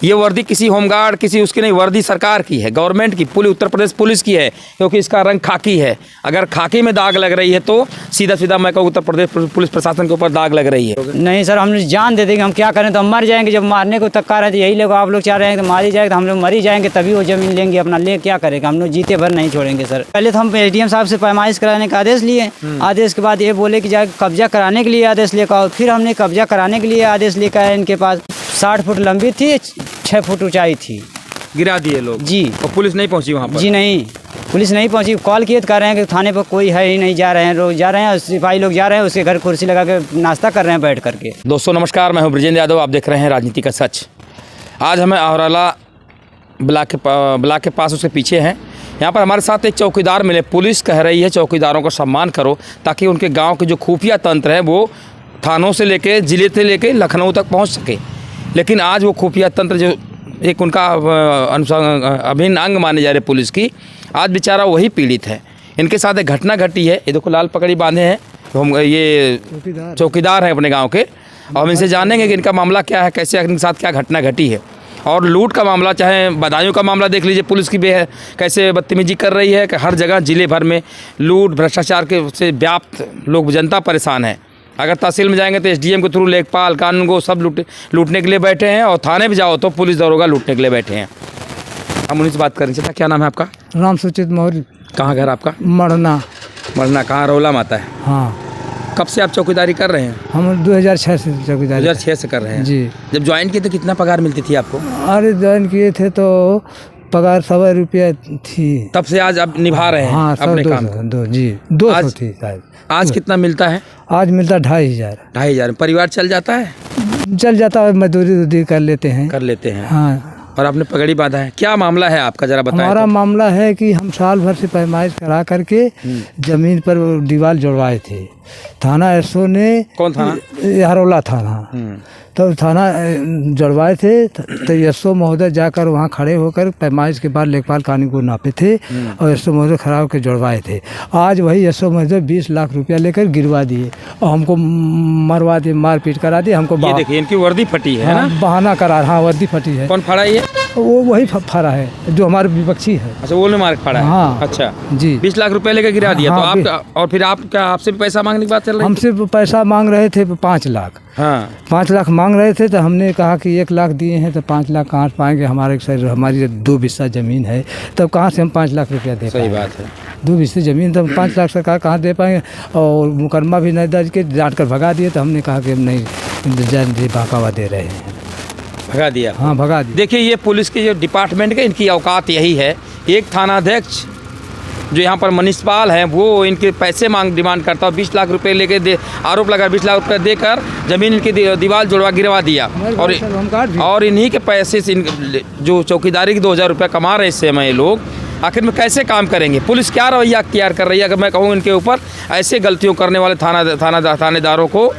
ये वर्दी किसी होमगार्ड किसी उसकी नहीं, वर्दी सरकार की है, गवर्नमेंट की, पुलिस उत्तर प्रदेश पुलिस की है, क्योंकि इसका रंग खाकी है। अगर खाकी में दाग लग रही है तो सीधा सीधा मैं कहूँ उत्तर प्रदेश पुलिस प्रशासन के ऊपर दाग लग रही है। नहीं सर, हम जान दे देंगे, हम क्या करें, तो हम मर जाएंगे। जब मारने को तक रहे तो यही लोग आप लोग चाह रहे हैं तो मारी जाएगा, तो हम लोग मरी जाएंगे, तभी वो ज़मीन लेंगे अपना, ले क्या करेगा, हम लोग जीते भर नहीं छोड़ेंगे सर। पहले तो हम SDM साहब से पैमाइश कराने का आदेश लिए, आदेश के बाद ये बोले कि जाकर कब्जा कराने के लिए आदेश लेकर आओ। फिर हमने कब्जा कराने के लिए आदेश लेकर आए। इनके पास 60 फुट लंबी थी, 6 फुट ऊंचाई थी। गिरा दिए लोग जी, और पुलिस नहीं पहुंची वहाँ पर? जी नहीं, पुलिस नहीं पहुंची। कॉल किए तो कह रहे हैं कि थाने पर कोई है ही नहीं, जा रहे हैं, लोग जा रहे हैं, सिपाही लोग जा रहे हैं, उसके घर कुर्सी लगा के नाश्ता कर रहे हैं बैठ करके। दोस्तों नमस्कार, मैं हूं ब्रजेंद्र यादव, आप देख रहे हैं राजनीति का सच। आज हमें औराला ब्लॉक के पास उसके पीछे हैं। यहाँ पर हमारे साथ एक चौकीदार मिले। पुलिस कह रही है चौकीदारों का सम्मान करो ताकि उनके गाँव के जो खुफिया तंत्र है वो थानों से लेके जिले से लेके लखनऊ तक पहुँच सके। लेकिन आज वो खुफिया तंत्र जो एक उनका अभिन्न अंग माने जा रहे पुलिस की, आज बेचारा वही पीड़ित है। इनके साथ एक घटना घटी है। ये देखो लाल पगड़ी बांधे हैं, हम ये चौकीदार हैं अपने गांव के, और हम इनसे जानेंगे कि इनका मामला क्या है, कैसे इनके साथ क्या घटना घटी है। और लूट का मामला, चाहे बदायूं का मामला देख लीजिए, पुलिस की कैसे बदतमीजी कर रही है कि हर जगह जिले भर में लूट भ्रष्टाचार के से व्याप्त लोग जनता परेशान है। अगर तहसील में जाएंगे तो SDM के थ्रू लेखपाल कानून को सब लूटने के लिए बैठे हैं, और थाने पे जाओ तो पुलिस दरोगा लूटने के लिए बैठे हैं। हम उन्हीं से बात करेंगे। चाचा क्या नाम है आपका? राम सुचित मौर्य। कहाँ घर आपका? मरना। कहाँ? रौला माता है। हाँ। कब से आप चौकीदारी कर रहे हैं? हम 2006 से चौकीदारी 2006 से कर रहे हैं जी। जब ज्वाइन किए तो कितना पगार मिलती थी आपको? अरे ज्वाइन किए थे तो पगार 100 रुपया थी। तब से आज आप निभा रहे हैं? हाँ, अपने काम? 200 थी शायद। आज कितना मिलता है? आज मिलता 2500। 2500 परिवार चल जाता है? चल जाता है, मजदूरी कर लेते हैं। हाँ। और आपने पगड़ी बांधा है, क्या मामला है आपका, जरा बताएं। हमारा मामला है कि हम साल भर से पैमाइश करा करके जमीन पर दीवार जुड़वाए थे। थाना एसओ ने। कौन थाना? हरौला थाना। तो थाना जुड़वाए थे तो एसओ महोदय जाकर वहाँ खड़े होकर पैमाइश के बाद लेखपाल कानून को नापे थे और एसओ महोदय खड़ा होकर जुड़वाए थे। आज वही एसओ महोदय 20 लाख रुपया लेकर गिरवा दिए और हमको मरवा दिए, मारपीट करा दिए हमको। ये देखिए इनकी वर्दी फटी है ना? बहाना करा। हाँ, वर्दी फटी है। कौन फाड़ा ये? वो वही फाड़ा है जो हमारे विपक्षी है। अच्छा, वो ने मार फाड़ा है? हाँ। अच्छा जी। 20 लाख रुपए लेकर गिरा दिया। हाँ, तो आप और फिर आप क्या आपसे पैसा मांगने की बात चल रही है? हमसे पैसा मांग रहे थे 5 लाख। हाँ, 5 लाख मांग रहे थे तो हमने कहा कि 1 लाख दिए हैं तो 5 लाख कहाँ से पाएंगे, हमारे सर हमारी 2 बिस्सा ज़मीन है, तब कहाँ से हम 5 लाख रुपया दे पाएंगे? सही बात है। 2 बिस्से ज़मीन तो 5 लाख सरकार कहाँ दे पाएंगे। और मुकदमा भी नहीं दर्ज के डांट कर भगा दिए। तो हमने कहा कि हम नहीं जल्दी बहकावा दे रहे हैं, भगा दिया। हाँ, भगा दिया। देखिए ये पुलिस के जो डिपार्टमेंट के इनकी औकात यही है। एक थानाध्यक्ष जो यहाँ पर मनीषपाल हैं वो इनके पैसे डिमांड करता है। 20 लाख रुपए लेके आरोप लगा, 20 लाख रुपए देकर जमीन इनकी दीवार जुड़वा गिरवा दिया। और इन्हीं के पैसे से जो चौकीदारी के 2000 रुपये कमा रहे इस समय लोग, आखिर में कैसे काम करेंगे? पुलिस क्या रवैया अख्तियार कर रही है? अगर मैं कहूँ इनके ऊपर ऐसे गलतियों करने वाले थानेदारों को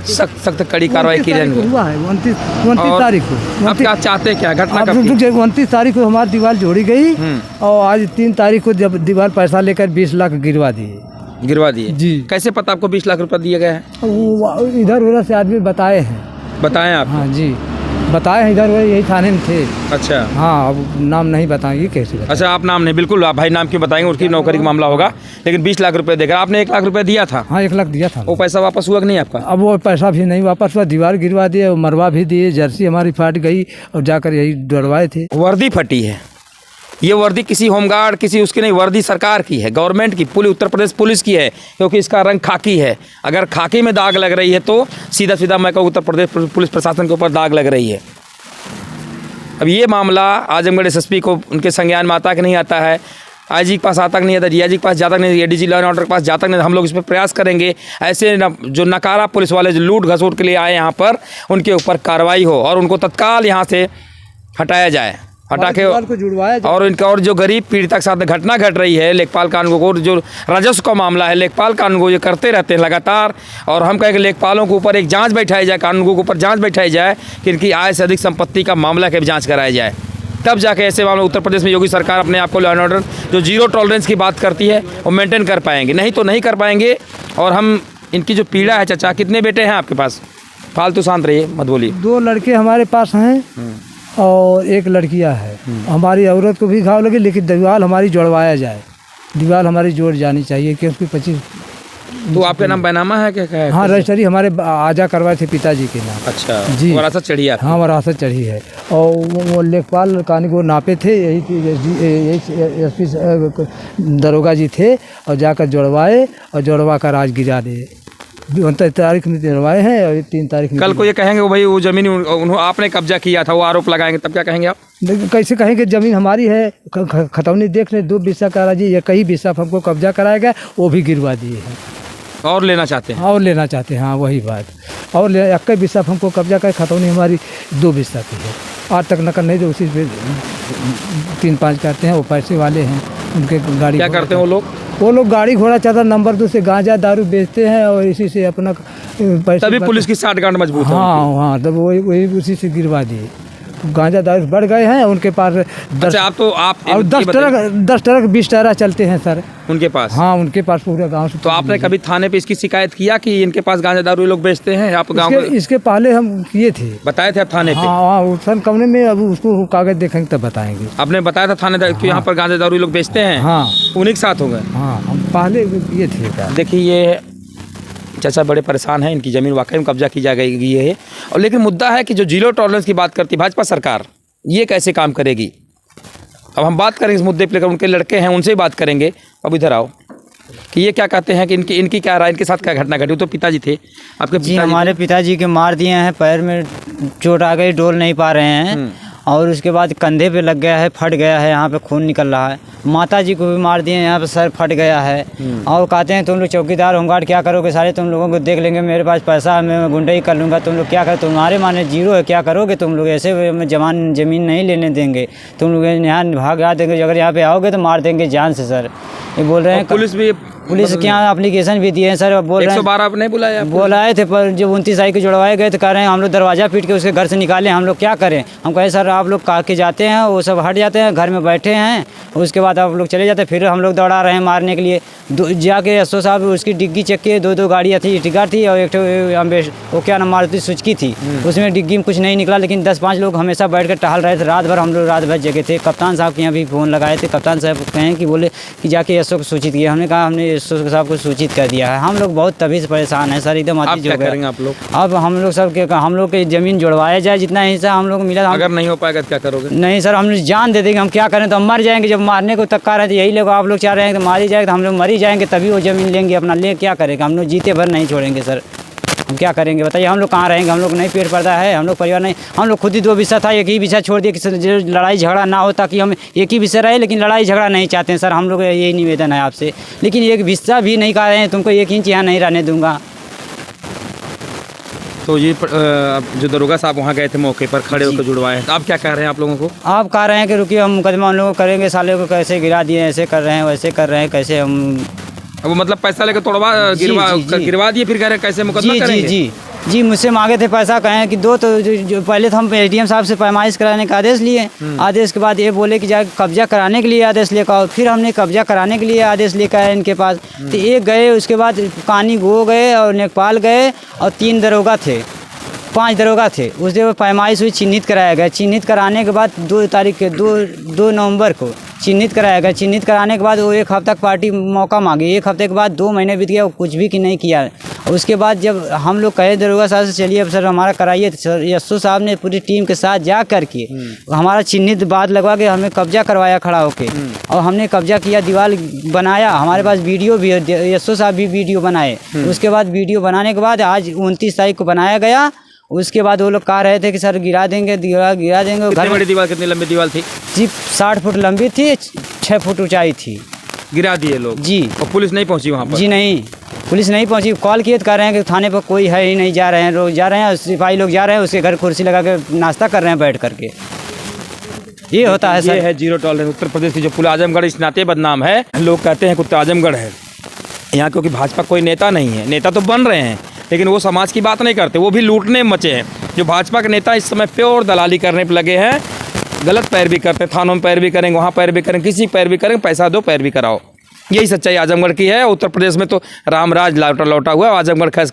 सख्त कड़ी कार्रवाई की जाएगी। हुआ है 29 तारीख को। अब क्या चाहते हैं, क्या घटना? 29 तारीख को हमारी दीवार जोड़ी गई और आज 3 तारीख को जब दीवार पैसा लेकर 20 लाख गिरवा दिए जी। कैसे पता आपको 20 लाख रुपए दिए गए हैं? इधर उधर से आदमी बताए हैं। बताएं आप? हाँ जी, बताए हैं, इधर उधर यही थाने में थे। अच्छा। हाँ, अब नाम नहीं बताएंगे कैसे? अच्छा, आप नाम नहीं, बिल्कुल आप भाई नाम क्यों बताएंगे, उसकी नौकरी का मामला होगा। लेकिन 20 लाख रुपए देकर आपने 1 लाख रुपए दिया था? हाँ, 1 लाख दिया था। वो पैसा वापस हुआ कि नहीं आपका? अब वो पैसा भी नहीं वापस हुआ। दीवार गिरवा दिए, मरवा भी दिए, जर्सी हमारी फाट गई और जाकर यही डरवाए थे। वर्दी फटी है। ये वर्दी किसी होमगार्ड किसी उसकी नहीं, वर्दी सरकार की है, गवर्नमेंट की, पुलिस उत्तर प्रदेश पुलिस की है, क्योंकि इसका रंग खाकी है। अगर खाकी में दाग लग रही है तो सीधा सीधा मैं कहूँ उत्तर प्रदेश पुलिस प्रशासन के ऊपर दाग लग रही है। अब ये मामला आजमगढ़ SSP को उनके संज्ञान में आता कि नहीं आता है, IG के पास आता कि नहीं आता, DIG के पास जाता नहीं, ADG लॉ एंड ऑर्डर के पास जाता नहीं, हम लोग इस पर प्रयास करेंगे ऐसे जो नकारा पुलिस वाले जो लूट घसूट के लिए आए यहाँ पर, उनके ऊपर कार्रवाई हो और उनको तत्काल यहाँ से हटाया जाए, हटा के और इनका और जो गरीब पीड़िता के साथ घटना घट रही है, लेखपाल कानून को जो राजस्व का मामला है, लेखपाल कानून को ये करते रहते हैं लगातार। और हम कहें कि लेखपालों के ऊपर एक जांच बैठाई जाए, कानून के ऊपर जांच बैठाई जाए कि इनकी आय से अधिक संपत्ति का मामला की भी जाँच कराया जाए, तब जाके ऐसे मामले उत्तर प्रदेश में योगी सरकार अपने आप को लॉ एंड ऑर्डर जो 0 टॉलरेंस की बात करती है वो मेंटेन कर पाएंगे, नहीं तो नहीं कर पाएंगे। और हम इनकी जो पीड़ा है, चाचा कितने बेटे हैं आपके पास? फालतू शांत रहिए, मत बोलिए। 2 लड़के हमारे पास हैं और एक लड़कियां है। हमारी औरत को भी घाव लगे, लेकिन दीवार हमारी जोड़वाया जाए, दीवार हमारी जोड़ जानी चाहिए क्योंकि 25। तो आपके नाम बैनामा है क्या है? हाँ, रजिस्ट्री हमारे आजा करवाए थे पिताजी के नाम। अच्छा जी, वरासत चढ़ी है? हाँ, वरासत चढ़ी है। और वो लेखपाल कानी को नापे थे, यही एसपी दरोगा जी थे, और जाकर जोड़वाए और जोड़वा कर आज गिरा दे। 29 तारीख में जोड़वाए हैं और 3 तारीख में। कल को ये कहेंगे वो भाई वो जमीन उन्होंने आपने कब्जा किया था, वो आरोप लगाएंगे, तब क्या कहेंगे आप? लेकिन कैसे कहेंगे जमीन हमारी है, खतौनी देख ले 2 बिस्सा करा जी, ये कई बिस्सा हमको कब्जा कराएगा, वो भी गिरवा दिए हैं और लेना चाहते हैं। और लेना चाहते हैं। हाँ, वही बात। और कई बिस्सा हमको कब्जा कर, खतौनी हमारी 2 बिस्सा की है, आज तक नकल नहीं दे, उसी पे 3-5 करते हैं। वो पैसे वाले हैं, उनके गाड़ी क्या करते हैं वो लोग? गाड़ी घोड़ा चाहता नंबर 2 से गांजा दारू बेचते हैं और इसी से अपना पैसे। तभी पुलिस की साठगांठ मजबूत है। हाँ, तब वही उसी से गिरवा दिए। गांजा दारू बढ़ गए हैं उनके पास। अच्छा, आप तो आप और 10 ट्रक 20 टायरा चलते हैं सर उनके पास। हाँ, उनके पास पूरा गांव से। तो आपने कभी थाने पे इसकी शिकायत किया कि इनके पास गांजा दारू लोग बेचते हैं? आप गांव इसके पहले हम किए थे, बताए थे आप थाने पे? हाँ, सन कमरे में। अब उसको कागज देखेंगे तब बताएंगे। आपने बताया था थाने कि यहाँ पर गांजा दारू लोग बेचते हैं? हाँ, उन्हीं के साथ हो गए। हाँ, हम पहले किए थे। देखिए ये चाचा बड़े परेशान हैं, इनकी ज़मीन वाकई में कब्जा की जा गई है। और लेकिन मुद्दा है कि जो जीरो टॉलरेंस की बात करती भाजपा सरकार, ये कैसे काम करेगी? अब हम बात करेंगे इस मुद्दे पर, लेकर उनके लड़के हैं उनसे ही बात करेंगे। अब इधर आओ कि ये क्या कहते हैं कि इनकी क्या राय, इनके साथ क्या घटना घटी? वो तो पिताजी थे आपके। जी, हमारे पिताजी के मार दिए हैं, पैर में चोट आ गई, डोल नहीं पा रहे हैं, और उसके बाद कंधे पे लग गया है, फट गया है, यहाँ पे खून निकल रहा है। माता जी को भी मार दिए, यहाँ पे सर फट गया है। और कहते हैं तुम लोग चौकीदार होमगार्ड क्या करोगे, सारे तुम लोगों को देख लेंगे, मेरे पास पैसा है, मैं गुंडई कर लूँगा, तुम लोग क्या करो, तुम्हारे माने जीरो है, क्या करोगे तुम लोग, ऐसे में ज़मीन नहीं लेने देंगे, तुम लोग यहाँ भाग आ देंगे, अगर यहाँ पे आओगे तो मार देंगे जान से। सर ये बोल रहे हैं। पुलिस के यहाँ एप्लीकेशन भी दिए हैं सर। बोल रहे हैं 112 आपने बुलाए थे, पर जब 29 तारीख को जुड़वाए गए तो कह रहे हैं हम लोग दरवाज़ा पीट के उसके घर से निकाले, हम लोग क्या करें। हम कहे सर आप लोग कहा के जाते हैं, वो सब हट जाते हैं, घर में बैठे हैं, उसके बाद आप लोग चले जाते हैं, फिर हम लोग दौड़ा रहे हैं मारने के लिए। जाके एसओ साहब उसकी डिग्गी चेक किए, 2 गाड़ियाँ थी, टिकार थी और एक वो क्या नाम मारुति सुजुकी थी, उसमें डिग्गी में कुछ नहीं निकला। लेकिन 10-5 लोग हमेशा बैठ कर टहल रहे थे रात भर, हम लोग रात भर जगह थे। कप्तान साहब के यहाँ भी फ़ोन लगाए थे, कप्तान साहब कहें कि बोले कि जाके एसओ को सूचित किया। हमने कहा हमने एसओ साहब को सूचित कर दिया है। हम लोग बहुत तभी से परेशान हैं सर, एकदम अति हो गए। आप लोग अब हम लोग सब के हम लोग की ज़मीन जुड़वाया जाए, जितना हिस्सा हम लोग को मिला। अगर नहीं हो पाएगा तो क्या करोगे? नहीं सर, हम जान दे देंगे, हम क्या करें, तो हम मर जाएंगे। जब मारने को तक रहे थे, यही लोग आप लोग चाह रहे हैं कि मारी जाएगा, तो हम लोग मरी जाएंगे, तभी वो ज़मीन लेंगे अपना, ले क्या करेंगे। हम लोग जीते भर नहीं छोड़ेंगे सर, हम क्या करेंगे बताइए। हम लोग कहाँ रहेंगे, हम लोग नहीं पेट पड़ता है, हम लोग परिवार नहीं, हम लोग खुद ही 2 बिस्सा था, एक ही बिस्सा छोड़ दिया कि लड़ाई झगड़ा ना हो, ताकि हम एक ही बिस्सा रहे, लेकिन लड़ाई झगड़ा नहीं चाहते हैं सर। हम लोग यही निवेदन है आपसे, लेकिन एक बिस्सा भी नहीं कह रहे हैं, तुमको 1 इंच यहाँ नहीं रहने दूंगा। तो ये जो दरोगा साहब वहाँ गए थे मौके पर खड़े होकर जुड़वाए हैं, तो आप क्या कह रहे हैं आप लोगों को? आप कह रहे हैं कि रुकिए, हम मुकदमा उन लोगों को करेंगे, साले को कैसे गिरा दिए, ऐसे कर रहे हैं, वैसे कर रहे हैं, कैसे हम वो मतलब पैसा लेकर तोड़वा गिरवा दिए, फिर कह रहे हैं कैसे मुकदमा करेंगे? जी, मुझसे मांगे थे पैसा, कहें कि दो, तो जो पहले तो हम एडीएम साहब से पैमाइश कराने का आदेश लिए। आदेश के बाद ये बोले कि जाके कब्जा कराने के लिए आदेश लेकर आओ। फिर हमने कब्जा कराने के लिए आदेश लेकर आए इनके पास, तो एक गए, उसके बाद कानी गो गए और नेपाल गए, और 3 दरोगा थे, 5 दरोगा थे। उस दिन पैमाइश हुई, चिन्हित कराया गया। चिन्हित कराने के बाद 2 नवंबर को चिन्हित कराया गया। चिन्हित कराने के बाद वो 1 हफ्ता पार्टी मौका मांगी। 1 हफ्ते के बाद 2 महीने बीत गया, वो कुछ भी नहीं किया। उसके बाद जब हम लोग कहे दरोगा साहब से चलिए अब सर हमारा कराइए, सर एसओ साहब ने पूरी टीम के साथ जा कर के हमारा चिन्हित बात लगवा के हमें कब्जा करवाया खड़ा होके, और हमने कब्जा किया, दीवार बनाया। हमारे पास वीडियो भी है, एसओ साहब भी वीडियो बनाए। उसके बाद वीडियो बनाने के बाद आज 29 तारीख को बनाया गया। उसके बाद वो लोग कह रहे थे कि सर गिरा देंगे, दीवार गिरा देंगे। कितनी बड़ी दीवार, कितनी लंबी दीवार थी? जी 60 फुट लंबी थी, 6 फुट ऊंचाई थी। गिरा दिए लोग? जी। और पुलिस नहीं पहुंची वहाँ पर? जी नहीं, पुलिस नहीं पहुंची। कॉल किए तो कह रहे हैं कि थाने पर कोई है ही नहीं, जा रहे हैं लोग, जा रहे हैं सिपाही लोग जा रहे हैं, उसके घर कुर्सी लगा के नाश्ता कर रहे हैं बैठ करके। ये होता है सर। ये है जीरो टॉलरेंस। उत्तर प्रदेश की जो पुल आजमगढ़ इस नाते बदनाम है, लोग कहते हैं कुत्ता आजमगढ़ है यहाँ, क्योंकि भाजपा कोई नेता नहीं है। नेता तो बन रहे हैं लेकिन वो समाज की बात नहीं करते, वो भी लूटने में मचे हैं। जो भाजपा के नेता इस समय प्योर दलाली करने पर लगे हैं, गलत पैरवी करते, थानों में पैरवी करेंगे, वहाँ पैरवी करेंगे, किसी पैरवी करेंगे, पैसा दो पैरवी कराओ। यही सच्चाई आजमगढ़ की है। उत्तर प्रदेश में तो रामराज लौटा हुआ है। आजमगढ़ खास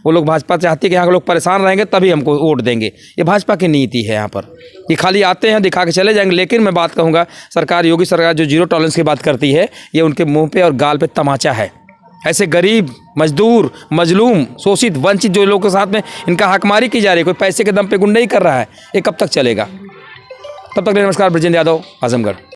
वो लोग भाजपा चाहती है कि यहाँ के लोग परेशान रहेंगे तभी हमको वोट देंगे। ये भाजपा की नीति है। यहाँ पर ये खाली आते हैं, दिखा के चले जाएंगे। लेकिन मैं बात कहूँगा, सरकार, योगी सरकार जो जीरो टॉलरेंस की बात करती है, ये उनके मुँह पे और गाल पे तमाचा है। ऐसे गरीब, मजदूर, मजलूम, शोषित, वंचित जो लोगों के साथ में इनका हकमारी की जा रही है, कोई पैसे के दम पे गुंडे ही कर रहा है, ये कब तक चलेगा? तब तक नमस्कार। ब्रजेंद्र यादव, आजमगढ़।